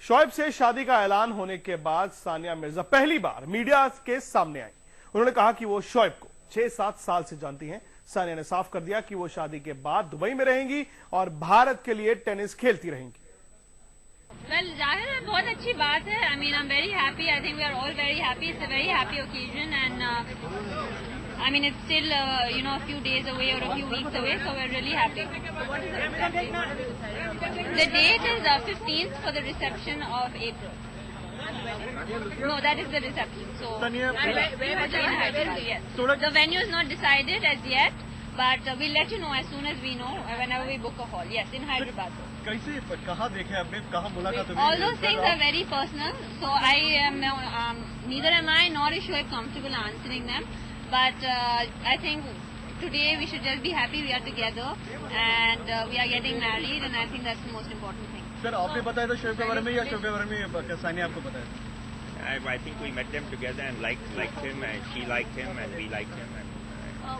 शोएब से शादी का ऐलान होने के बाद सानिया मिर्जा पहली बार मीडिया के सामने आई। उन्होंने कहा कि वो शोएब को 6-7 साल से जानती हैं। सानिया ने साफ कर दिया कि वो शादी के बाद दुबई में रहेंगी और भारत के लिए टेनिस खेलती रहेंगी। Well, जाहिर है बहुत अच्छी बात है। I mean, I'm very happy. I think we are all very happy. It's a very happy occasion, and I mean, it's still a few days away or a few weeks away, so we're really happy. The date is 15th for the reception of April. No, that is the reception. So, yes. The venue is not decided as yet, but we'll let you know as soon as we know, whenever we book a hall. Yes, in Hyderabad. कैसे कहाँ देखे आपने, कहाँ मुलाकात हुई? All those things are very personal, so I am neither am I nor is Shoaib comfortable answering them. But I think today we should just be happy we are together and we are getting married, and I think that's the most important thing. Sir, आपने बताया था शोएब के बारे में या शोएब के बारे में सानिया आपको बताया था? I think we met them together and liked him, and she liked him, and we liked him, and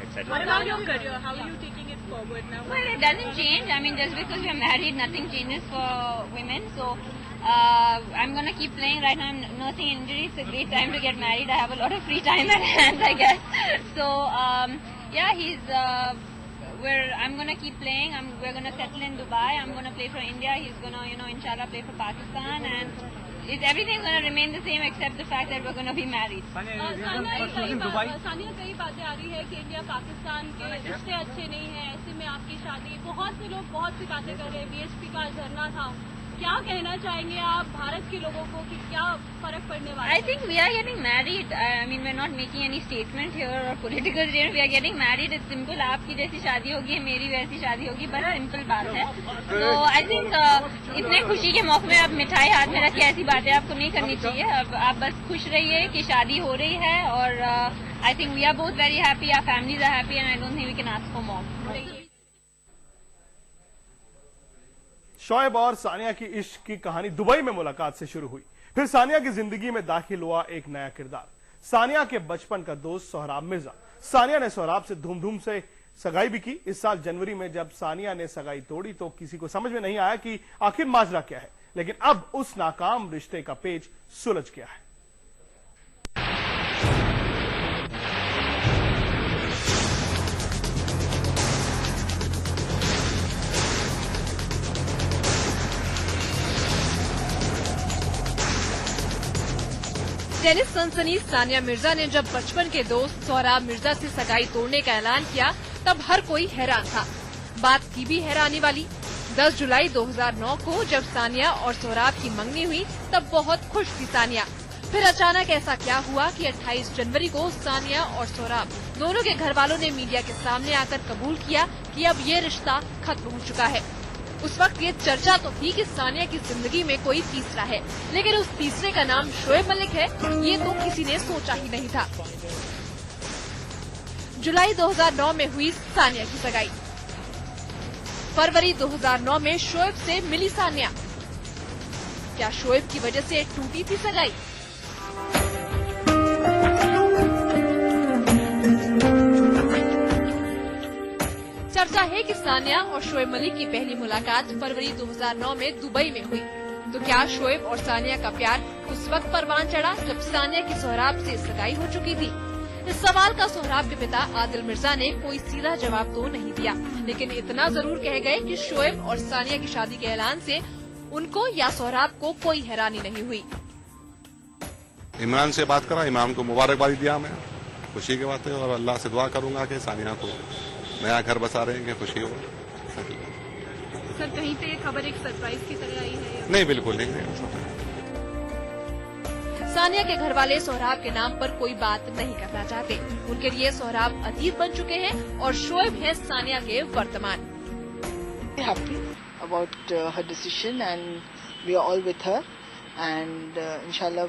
etc. What about your career? How are you taking it forward now? Well, it doesn't change. I mean, just because we are married, nothing changes for women. So I'm going to keep playing. Right now I'm nursing injury. It's a great time to get married. I have a lot of free time at hand, I guess. So yeah, I'm going to keep playing. We're going to settle in Dubai. I'm going to play for India. He's going to, inshallah, play for Pakistan. And everything's going to remain the same except the fact that we're going to be married. Sania, कई बातें आ रही है कि India Pakistan के रिश्ते अच्छे नहीं हैं, ऐसे में आपकी शादी, बहुत से लोग बहुत सी बातें कर रहे हैं। बीएचपी का धरना था, क्या कहना चाहेंगे आप भारत के लोगों को कि क्या फर्क पड़ने वाला है? I think we are getting married. I mean, we're not making any statement here or political statement. We are getting married. It's simple. आपकी जैसी शादी होगी, मेरी वैसी शादी होगी, बस सिंपल बात है। तो I think इतने खुशी के मौके में अब मिठाई हाथ में रख के ऐसी बातें आपको नहीं करनी चाहिए। अब आप बस खुश रहिए कि शादी हो रही है, और I think we are both very happy. Our families are happy, and I don't think we can ask for more. Shoaib और सानिया की इश्क की कहानी दुबई में मुलाकात से शुरू हुई। फिर सानिया की जिंदगी में दाखिल हुआ एक नया किरदार, सानिया के बचपन का दोस्त सोहराब मिर्जा। सानिया ने सोहराब से धूम-धूम से सगाई भी की। इस साल जनवरी में जब सानिया ने सगाई तोड़ी तो किसी को समझ में नहीं आया कि आखिर माजरा क्या है, लेकिन अब उस नाकाम रिश्ते का पेच सुलझ गया है। टेनिस सनसनी सानिया मिर्जा ने जब बचपन के दोस्त सोहराब मिर्जा से सगाई तोड़ने का ऐलान किया, तब हर कोई हैरान था। बात थी भी हैरानी वाली। 10 जुलाई 2009 को जब सानिया और सोहराब की मंगनी हुई, तब बहुत खुश थी सानिया। फिर अचानक ऐसा क्या हुआ कि 28 जनवरी को सानिया और सोहराब दोनों के घर वालों ने मीडिया के सामने आकर कबूल किया कि अब ये रिश्ता खत्म हो चुका है। उस वक्त ये चर्चा तो थी कि सानिया की जिंदगी में कोई तीसरा है, लेकिन उस तीसरे का नाम शोएब मलिक है, ये तो किसी ने सोचा ही नहीं था। जुलाई 2009 में हुई सानिया की सगाई। फरवरी 2009 में शोएब से मिली सानिया। क्या शोएब की वजह से टूटी थी सगाई? चर्चा है कि सानिया और शोएब मलिक की पहली मुलाकात फरवरी 2009 में दुबई में हुई। तो क्या शोएब और सानिया का प्यार उस वक्त परवान चढ़ा जब सानिया की सोहराब से सगाई हो चुकी थी? इस सवाल का सोहराब के पिता आदिल मिर्जा ने कोई सीधा जवाब तो नहीं दिया, लेकिन इतना जरूर कह गए कि शोएब और सानिया की शादी के ऐलान से उनको या सोहराब को कोई हैरानी नहीं हुई। इमरान से बात करा, इमरान को मुबारकबादी दिया, मैं खुशी की बात है, और अल्लाह से दुआ करूंगा कि सानिया को नया घर बसा रहे हैं, खुशी हो। सर, कहीं पे ये खबर एक सरप्राइज की तरह आई है? नहीं, बिल्कुल नहीं। सानिया के घर वाले सोहराब के नाम पर कोई बात नहीं करना चाहते। उनके लिए सोहराब अतीत बन चुके हैं और शोएब है सानिया के वर्तमान। Happy about her decision and we are all with her and inshallah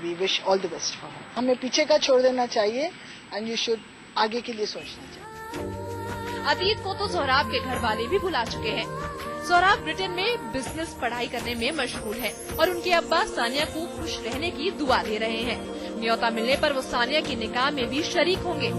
we wish all the best for her. हमें पीछे का छोड़ देना चाहिए and you should आगे के लिए सोचना चाहिए। अतीत को तो सोहराब के घर वाले भी भुला चुके हैं। सोहराब ब्रिटेन में बिजनेस पढ़ाई करने में मशगूल है और उनके अब्बा सानिया को खुश रहने की दुआ दे रहे हैं। न्योता मिलने पर वो सानिया की निकाह में भी शरीक होंगे।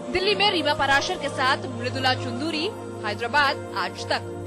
दिल्ली में रीमा पराशर के साथ मृदुला चुंदूरी, हैदराबाद, आज तक।